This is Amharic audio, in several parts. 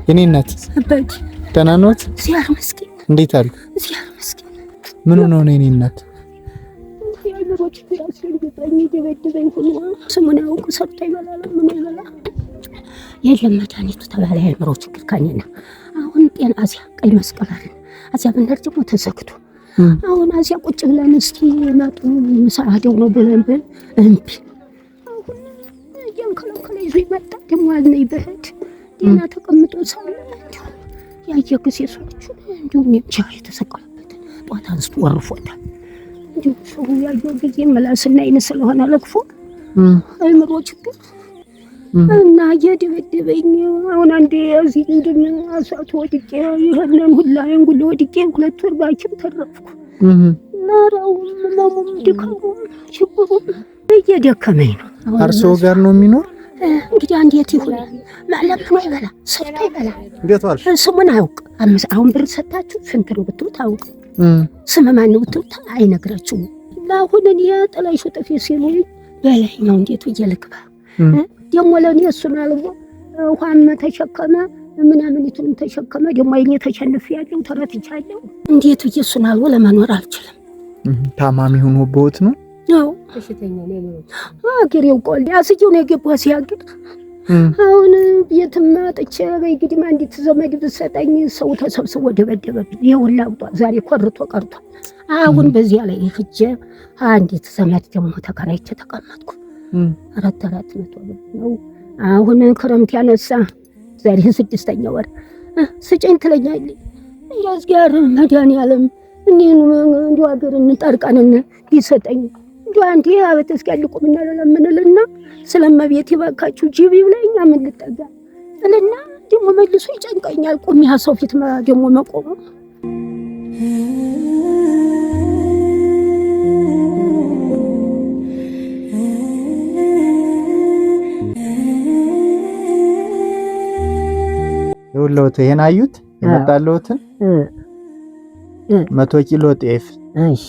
የኔ እናት አባቴ ደህና ነዎት? እግዚአብሔር ይመስገን። እንዴት አሉ? እግዚአብሔር ይመስገን። ምን ሆነው ነው የኔ እናት? ስሙን ያውቁ ሰርቶ ይበላል። ምን ይበላ የለም መድኃኒቱ ተባለ። የአእምሮ ችግር ካኝና አሁን ጤና አዚያ ቀይ መስቀል አለ አዚያ ብንሄድ ደግሞ ተዘግቶ አሁን አዚያ ቁጭ ብለን እስኪ መጡ ሰዓደው ነው ብለን እምቢ አሁን እያንከለከለ ይዞ ይመጣ ደግሞ አልነኝ በህድ ጤና ተቀምጦ ሳለ ያየ ጊዜ ሰዎቹ እንዲሁም የብቻ የተሰቀለበት ጧት አንስቶ ወርፎታል። እንዲሁ ሰው ያየው ጊዜ ምላስና አይን ስለሆነ ለክፎ አእምሮ ችግር እና እየደበደበኝ አሁን አንዴ እዚህ እንድን አሳቱ ወድቄ ይሄንን ሁላ እንጉል ወድቄ 2 ወር ባኪም ተረፍኩ። ናራው ማሙም ድካሙም ችግሩም እየደከመኝ ነው። አርሶ ጋር ነው የሚኖር እንግዲህ አንዴት ይሁን ማለት ነው ይበላ ሰርቶ ይበላ እንዴት ዋልሽ? ስሙን አውቅ አሁን ብር ሰጣችሁ ስንት ነው ብትሉት አውቅ ስም ማን ነው ብትሉት አይነግራችሁም። ለአሁን እኔ ጥላሽ ጥፊ ሲሉኝ በላይ ነው እንዴት እየልክባ ደግሞ ለኔ እሱን አልቦ ውሃም ተሸከመ ምናምን ይቱን ተሸከመ ደግሞ አይኔ ተሸንፍ ያለው ተረትቻለሁ። እንዴት እየሱን አልቦ ለመኖር አልችልም። ታማሚ ሆኖ ቦት ነው ነው ተሽተኛ ነው አገሬው ቆል ያስጂው ነው የገባው ሲያግድ አሁን ቤትማ ጥቼ በይግዲማ እንዴት ዘመድ ብሰጠኝ ሰው ተሰብስቦ ደበደበብኝ። ይውላውጣ ዛሬ ቆርጦ ቀርቷል። አሁን በዚያ ላይ ሂጄ አንዲት ዘመድ ደግሞ ተከራይቼ ተቀመጥኩ። 400 ብር ነው አሁን ክረምት ያነሳ ዛሬ 6ኛ ወር ስጭኝ ትለኛለች። ያዝጋር መድኃኒዓለም እኔን እንዲሁ አገርን ጠርቀንን ይሰጠኝ እንዲሁ አንዴ አበት እስኪያልቁምና ለምንልና ስለማቤት ይባካችሁ ጂቢ ብለኛ ምን ልጠጋ እና ደግሞ መልሶ ይጨንቀኛል። ቆም ያ ሰው ፊት ደግሞ መቆሙ ይኸውልዎት ይሄን አዩት የመጣልዎትን 100 ኪሎ ጤፍ እሺ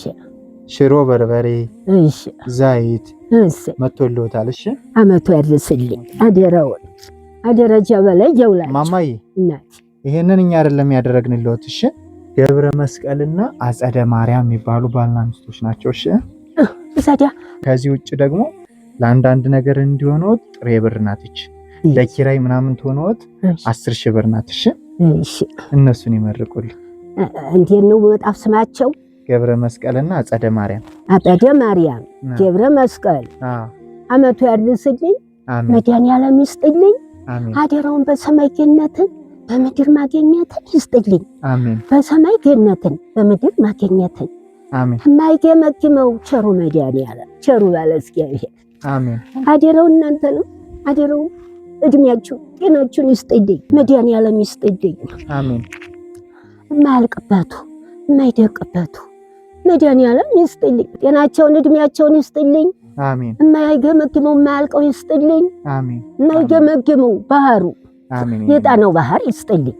ሽሮ በርበሬ እሺ ዘይት እሺ መጥቶልዎታል። እሺ አመቱ ያድርስልኝ አደራውን አደረጃ በላይ ጀውላ ማማዬ እናት ይሄንን እኛ አይደለም ያደረግንልዎት። እሺ ገብረ መስቀልና አጸደ ማርያም የሚባሉ ባልና ሚስቶች ናቸው። እሺ እሳዳ ከዚህ ውጭ ደግሞ ለአንዳንድ ነገር እንዲሆነዎት ጥሬ ብር ናት። እቺ ለኪራይ ምናምን ትሆነዎት 10,000 ብር ናት። እሺ እሺ እነሱን ይመርቁልኝ። እንዴት ነው መጣፍ ስማቸው? ገብረ መስቀልና አጸደ ማርያም። አጸደ ማርያም ገብረ መስቀል አመቱ ያድርስልኝ መድኃኒዓለም ይስጥልኝ። አደራውን በሰማይ ገነትን በምድር ማግኘትን ይስጥልኝ። አሜን። በሰማይ ገነትን በምድር ማግኘትን አሜን። የማይገመግመው ቸሩ መድኃኒዓለም ቸሩ ባለ እግዚአብሔር አሜን። አደራው እናንተ ነው። አደራው እድሜያችሁ ጤናችሁን ይስጥልኝ መድኃኒዓለም ይስጥልኝ። አሜን። የማያልቅበቱ የማይደቅበቱ መድኃኒዓለም ይስጥልኝ። ጤናቸውን እድሜያቸውን ይስጥልኝ። አሜን። የማይገመግመው የማያልቀው ይስጥልኝ። አሜን። የማይገመግመው ባህሩ አሜን የጣናው ባህር ይስጥልኝ።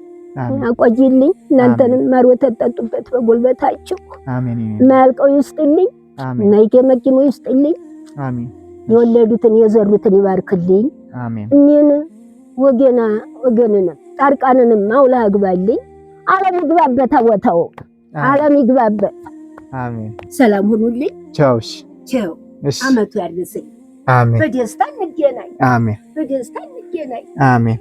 አቆይልኝ እናንተንም ማር ወተት ጠጡበት በጉልበታችሁ። አሜን። የማያልቀው ይስጥልኝ። የማይገመግመው ይስጥልኝ። አሜን። የወለዱትን የዘሩትን ይባርክልኝ። አሜን። እኔን ወገንንም ጣርቃንንም ማውላ አግባልኝ። ዓለም ይግባበት አወታው ዓለም ይግባበት። አሜን። ሰላም ሁኑልኝ። ቻውሽ ቻው። አመቱ ያድርስልኝ። አሜን። በደስታ እንገናኝ። አሜን። በደስታ እንገናኝ። አሜን።